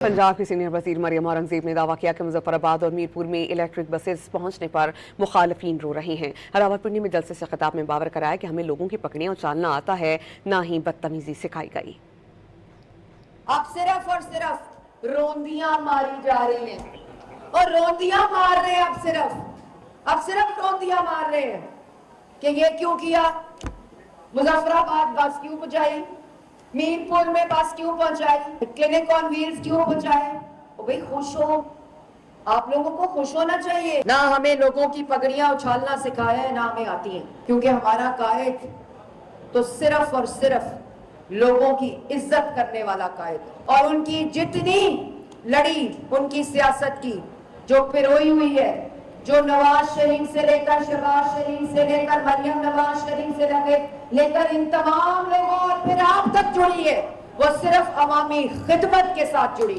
पंजाब की सीनियर वजीर मरियम औरंगजेब ने दावा किया कि मुजफ्फराबाद और मीरपुर में इलेक्ट्रिक बसेस पहुंचने पर मुखालफीन रो रहे हैं। रावलपिंडी में जलसे से खिताब में बावर कराया कि हमें लोगों की पकड़ियां उछालना आता है, ना ही बदतमीजी सिखाई गई। अब सिर्फ और सिर्फ रोंदियां मारी जा रही हैं और रोंदियां मार रहे हैं। अब सिर्फ रोंदियां मार रहे हैं कि ये क्यों किया, मुजफ्फराबाद बस क्यों पहुंचाई, मीरपुर में बस क्यों पहुंचाई, क्लिनिक ऑन व्हील्स क्यों पहुंचाए। ओ भाई खुश हो, आप लोगों को खुश होना चाहिए। ना हमें लोगों की पगड़ियां उछालना सिखाया है, ना हमें आती है, क्योंकि हमारा कायद तो सिर्फ और सिर्फ लोगों की इज्जत करने वाला कायद है। और उनकी जितनी लड़ी उनकी सियासत की जो पिरोई हुई है, जो नवाज शरीफ से लेकर शहबाज शरीफ से लेकर मरियम नवाज शरीफ से लेकर इन तमाम लोगों और फिर आप तक जुड़ी है, वो सिर्फ अवामी खिदमत के साथ जुड़ी है।